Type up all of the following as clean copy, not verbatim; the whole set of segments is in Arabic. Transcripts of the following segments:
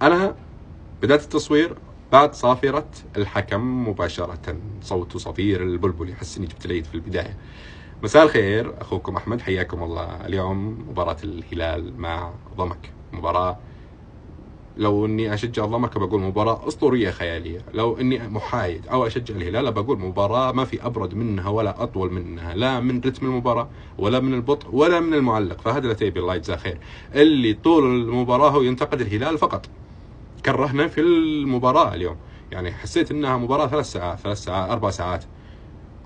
أنا بدأت التصوير بعد صافرة الحكم مباشرة، صوت صفير البلبل، يحس إني جبت العيد في البداية. مساء الخير، أخوكم أحمد، حياكم الله. اليوم مباراة الهلال مع ضمك، مباراة لو إني أشجع ضمك بقول مباراة أسطورية خيالية، لو إني محايد أو أشجع الهلال بقول مباراة ما في أبرد منها ولا أطول منها، لا من رتم المباراة ولا من البطء ولا من المعلق. فهذا لا تيبي، الله يجزاه خير، اللي طول المباراة هو ينتقد الهلال فقط. كرهنا في المباراة اليوم، يعني حسيت انها مباراة 3 ساعات 4 ساعات،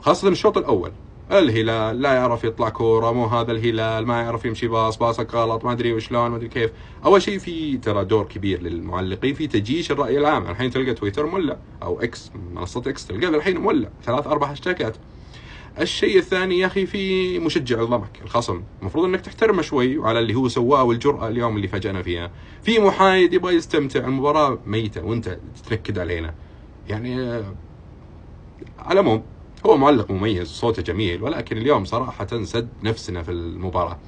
خاصة الشوط الاول. الهلال لا يعرف يطلع كورة، مو هذا الهلال، ما يعرف يمشي باصك غلط، ما ادري وشلون، ما ادري كيف. اول شيء في ترى دور كبير للمعلقين في تجيش الرأي العام. الحين تلقى تويتر مولع، او اكس، منصة اكس تلقى الحين مولع 3 4 هاشتاجات. الشيء الثاني يا اخي، في مشجع ضمك الخصم المفروض انك تحترمه شوي وعلى اللي هو سواه والجرأة اليوم اللي فاجأنا فيها. في محايد يبغى يستمتع، المباراة ميتة وانت تنكد علينا يعني. على العموم هو معلق مميز وصوته جميل، ولكن اليوم صراحة سد نفسنا في المباراة،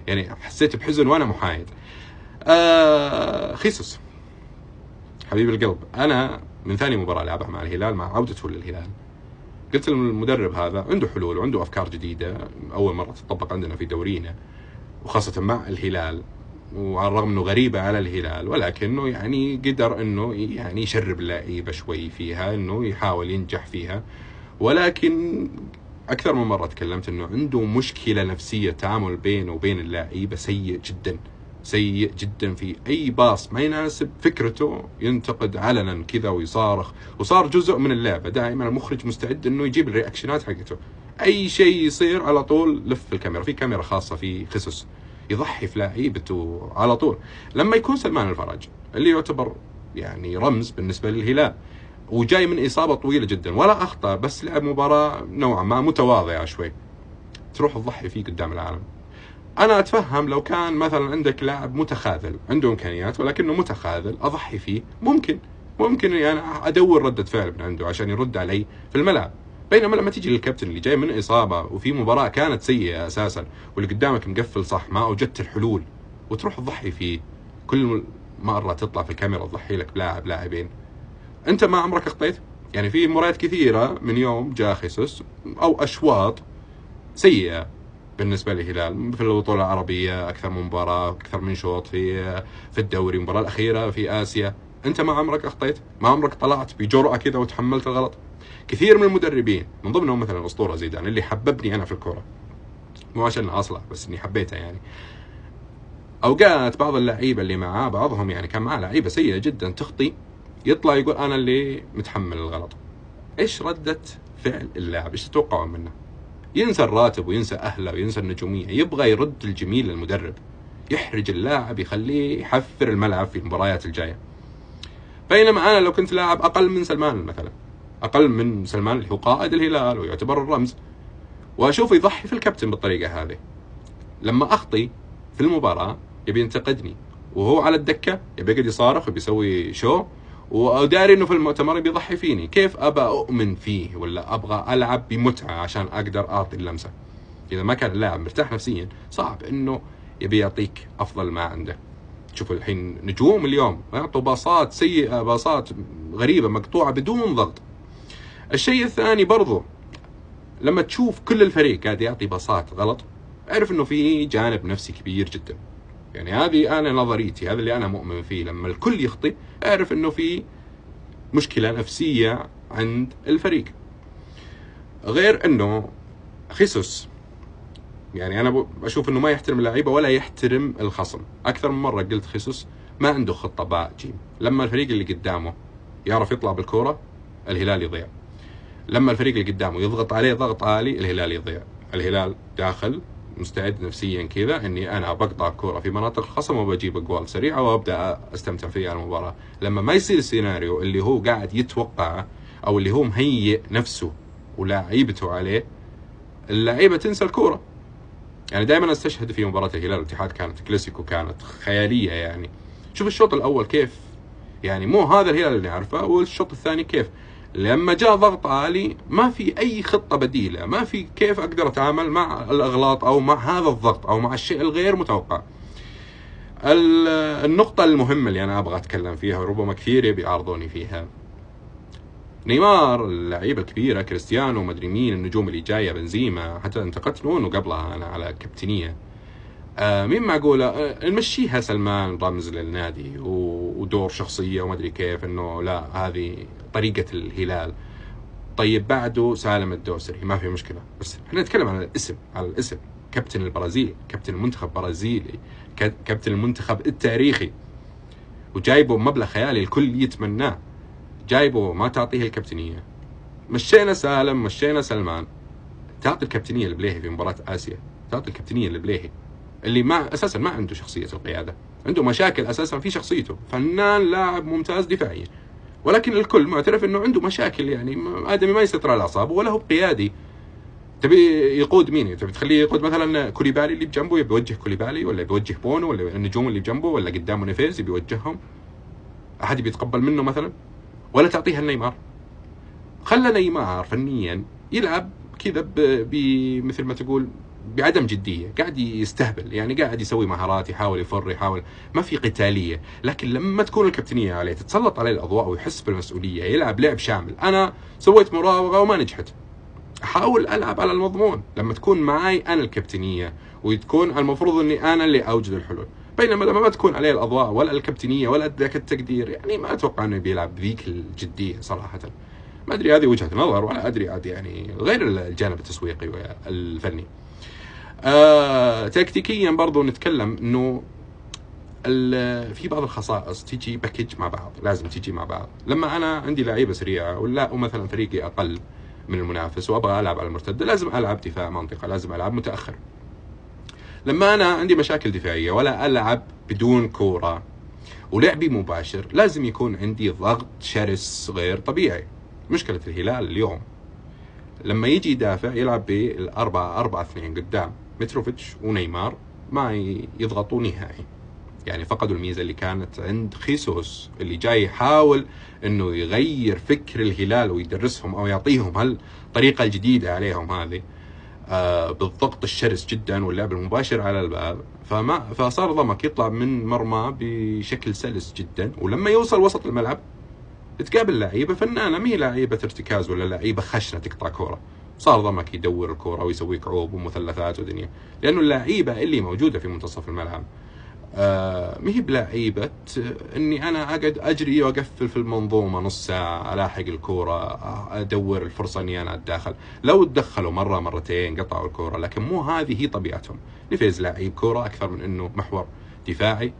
يعني حسيت بحزن وانا محايد. خيسوس حبيب القلب، انا من ثاني مباراة لعبها مع الهلال، مع عودته للهلال، قلت المدرب هذا عنده حلول وعنده أفكار جديدة أول مرة تطبق عندنا في دورينا، وخاصة مع الهلال، وعلى الرغم أنه غريبة على الهلال، ولكنه يعني قدر أنه يعني يشرب اللعيبة شوي فيها، أنه يحاول ينجح فيها. ولكن أكثر من مرة تكلمت أنه عنده مشكلة نفسية، تعامل بينه وبين اللعيبة سيء جدا، سيء جدا. في أي باص ما يناسب فكرته ينتقد علنا كذا ويصارخ، وصار جزء من اللعبة. دائما المخرج مستعد أنه يجيب الرياكشنات حقته، أي شيء يصير على طول لف الكاميرا. في كاميرا خاصة في خيسوس يضحي في لعيبته على طول. لما يكون سلمان الفرج اللي يعتبر يعني رمز بالنسبة للهلال، وجاي من إصابة طويلة جدا ولا أخطأ، بس لعب مباراة نوعا ما متواضعة شوي، تروح تضحي فيه قدام العالم. أنا أتفهم لو كان مثلا عندك لاعب متخاذل عنده إمكانيات ولكنه متخاذل، أضحي فيه، ممكن يعني أدور ردة فعل من عنده عشان يرد علي في الملعب. بينما لما تيجي للكابتن اللي جاي من إصابة وفي مباراة كانت سيئة أساسا، واللي قدامك مقفل صح، ما أوجدت الحلول، وتروح تضحي فيه كل مرة تطلع في الكاميرا تضحي لك بلاعب لاعبين. أنت ما عمرك أخطيت؟ يعني في مباريات كثيرة من يوم جاء خيسوس أو أشواط سيئة بالنسبة للهلال في البطولة العربية، أكثر من مباراة، أكثر من شوط في الدوري، المباراة الأخيرة في آسيا. أنت ما عمرك أخطيت؟ ما عمرك طلعت بجرأة كذا وتحملت الغلط؟ كثير من المدربين من ضمنهم مثلا الأسطورة زيدان اللي حببني أنا في الكرة، مو عشان أصلح بس إني حبيته يعني. أوقات بعض اللعيبة اللي معاه، بعضهم يعني كان معاه لعيبة سيئة جدا تخطي، يطلع يقول أنا اللي متحمل الغلط. إيش ردة فعل اللاعب؟ إيش تتوقعون منه؟ ينسى الراتب وينسى أهله وينسى النجومية، يبغى يرد الجميل للمدرب، يحرج اللاعب، يخليه يحفر الملعب في المباريات الجاية. بينما أنا لو كنت لاعب أقل من سلمان مثلا، أقل من سلمان اللي هو قائد الهلال ويعتبر الرمز، وأشوفه يضحي في الكابتن بالطريقة هذه، لما أخطي في المباراة يبي ينتقدني، وهو على الدكة يبي يقعد يصارخ وبيسوي شو، وداري انه في المؤتمر بيضحي فيني. كيف ابى اؤمن فيه ولا ابغى العب بمتعه عشان اقدر اعطي اللمسه؟ اذا ما كان اللاعب مرتاح نفسيا صعب انه يبي يعطيك افضل ما عنده. شوفوا الحين نجوم اليوم يعطوا باصات سيئه، باصات غريبه مقطوعه بدون ضغط. الشيء الثاني برضو، لما تشوف كل الفريق قاعد يعطي باصات غلط، اعرف انه في جانب نفسي كبير جدا. يعني هذه انا نظريتي، هذا اللي انا مؤمن فيه. لما الكل يخطي اعرف انه في مشكلة نفسية عند الفريق. غير انه خيسوس يعني انا اشوف انه ما يحترم اللعيبة ولا يحترم الخصم. اكثر من مرة قلت خيسوس ما عنده خطة باء جيم. لما الفريق اللي قدامه يعرف يطلع بالكورة الهلال يضيع، لما الفريق اللي قدامه يضغط عليه ضغط عالي الهلال يضيع. الهلال داخل مستعد نفسيا كذا اني انا بقطع كوره في مناطق الخصم وبجيب اجوال سريعه وابدا استمتع فيها المباراه. لما ما يصير السيناريو اللي هو قاعد يتوقعه او اللي هو مهيئ نفسه ولاعيبته عليه، اللعيبه تنسى الكوره. يعني دائما استشهد في مباراه الهلال والاتحاد، كانت كلاسيكو، كانت خياليه يعني. شوف الشوط الاول كيف، يعني مو هذا الهلال اللي نعرفه، والشوط الثاني كيف لما جاء ضغط عالي ما في أي خطة بديلة، ما في كيف أقدر أتعامل مع الأغلاط أو مع هذا الضغط أو مع الشيء الغير متوقع. النقطة المهمة اللي أنا أبغى أتكلم فيها وربما كثير يبي يعارضوني فيها، نيمار، اللعيبة الكبيرة، كريستيانو، مدري مين، النجوم اللي جاية، بنزيما، حتى انتقدت نونو قبلها أنا على كابتنية. مين معقولة نمشيها سلمان رمز للنادي ودور شخصية وما أدري كيف، إنه لا هذه طريقة الهلال. طيب بعده سالم الدوسري ما في مشكلة، بس احنا نتكلم عن الاسم، على الاسم. كابتن البرازيل، كابتن المنتخب البرازيلي، كابتن المنتخب التاريخي، وجايبه بمبلغ خيالي الكل يتمناه، جايبه ما تعطيه الكابتنية. مشينا سالم، مشينا سلمان، تعطي الكابتنية لبليهي في مباراة آسيا، تعطي الكابتنية لبليهي اللي ما أساسا ما عنده شخصية القيادة، عنده مشاكل أساسا في شخصيته، فنان لاعب ممتاز دفاعيا، ولكن الكل معترف انه عنده مشاكل، يعني ادمي ما يسيطر على اعصابه ولا هو قيادي. تبي يقود مين؟ تبي تخليه يقود مثلا كوليبالي اللي بجنبه، يبي يوجه كوليبالي، ولا بيوجه بونو، ولا النجوم اللي بجنبه، ولا قدامه نيفيز يبي يوجههم؟ احد بيتقبل منه مثلا؟ ولا تعطيها النيمار؟ خلى نيمار فنيا يلعب كذا مثل ما تقول بعدم جديه، قاعد يستهبل، يعني قاعد يسوي مهارات، يحاول يفر، يحاول، ما في قتاليه. لكن لما تكون الكابتنيه عليه، تتسلط عليه الاضواء ويحس بالمسؤوليه، يلعب لعب شامل. انا سويت مراوغه وما نجحت، احاول العب على المضمون. لما تكون معي انا الكابتنيه وتكون المفروض اني انا اللي اوجد الحلول، بينما لما ما تكون عليه الاضواء ولا الكابتنيه ولا ذاك التقدير، يعني ما اتوقع انه بيلعب بذيك الجديه صراحه. ما ادري، هذه وجهه نظر، ولا ادري عاد، يعني غير الجانب التسويقي والفني. تكتيكيا برضو نتكلم انه في بعض الخصائص تيجي باكج مع بعض، لازم تيجي مع بعض. لما انا عندي لعيبه سريعه ولا ومثلا فريقي اقل من المنافس وابغى العب على المرتده، لازم العب دفاع منطقه، لازم العب متاخر. لما انا عندي مشاكل دفاعيه ولا العب بدون كوره ولعبي مباشر، لازم يكون عندي ضغط شرس غير طبيعي. مشكله الهلال اليوم لما يجي يدافع يلعب بال4-4-2 قدام، متروفيتش ونيمار ما يضغطوا نهائي، يعني فقدوا الميزه اللي كانت عند خيسوس، اللي جاي يحاول انه يغير فكر الهلال ويدرسهم او يعطيهم هالطريقه الجديده عليهم هذه، بالضغط الشرس جدا واللعب المباشر على الباب. فصار ضمك يطلع من مرمى بشكل سلس جدا، ولما يوصل وسط الملعب تقابل لعيبه فنانه، ما هي لعيبه ارتكاز ولا لعيبه خشنه تقطع كوره. صار ضمك يدور الكوره ويسوي كعوب ومثلثات ودنيا، لانه اللعيبه اللي موجوده في منتصف الملعب ما هي بلعيبه اني انا اقعد اجري واقفل في المنظومه نص ساعه الاحق الكوره، ادور الفرصه اني انا اتدخل. لو تدخلوا مره مرتين قطعوا الكوره، لكن مو هذه هي طبيعتهم. نيفيز لعيب كوره اكثر من انه محور دفاعي.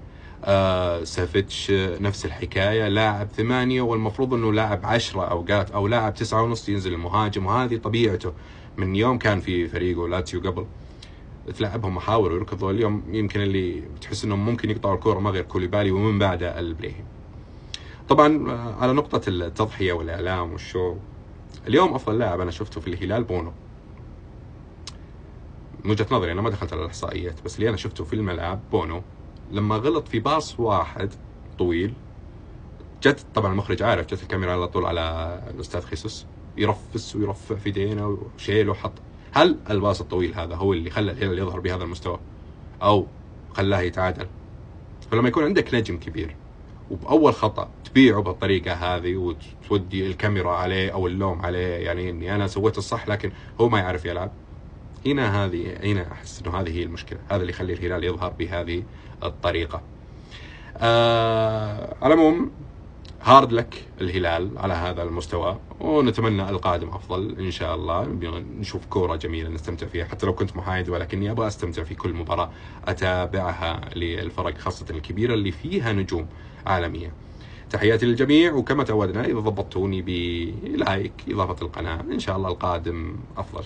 سافيتش نفس الحكايه، لاعب 8 والمفروض انه لاعب 10 اوقات، او لاعب 9.5 ينزل المهاجم، وهذه طبيعته من يوم كان في فريقه لاتسيو قبل. تلعبهم محاور ويركضوا. اليوم يمكن اللي تحس انهم ممكن يقطعوا الكوره ما غير كوليبالي ومن بعده البليهي. طبعا على نقطه التضحيه والاعلام والشو، اليوم افضل لاعب انا شفته في الهلال بونو، من وجهه نظري، انا ما دخلت على الاحصائيات، بس اللي انا شفته في الملعب بونو لما غلط في باص واحد طويل، جت طبعا المخرج عارف، جت الكاميرا على طول على الاستاذ خيسوس، يرفس ويرفع في يدينه وشيله وحط. هل الباص الطويل هذا هو اللي خلى الهلال يظهر بهذا المستوى او خلاه يتعادل؟ فلما يكون عندك نجم كبير وباول خطا تبيعه بالطريقه هذه وتودي الكاميرا عليه او اللوم عليه، يعني اني انا سويت الصح لكن هو ما يعرف يلعب، هنا احس انه هذه هي المشكله، هذا اللي يخلي الهلال يظهر بهذه الطريقه. على العموم هارد لك الهلال على هذا المستوى، ونتمنى القادم افضل ان شاء الله، نشوف كوره جميله نستمتع فيها، حتى لو كنت محايد ولكني ابغى استمتع في كل مباراه اتابعها للفرق خاصه الكبيره اللي فيها نجوم عالميه. تحياتي للجميع، وكما تعودنا اذا ضبطتوني بلايك اضافه القناه ان شاء الله القادم افضل.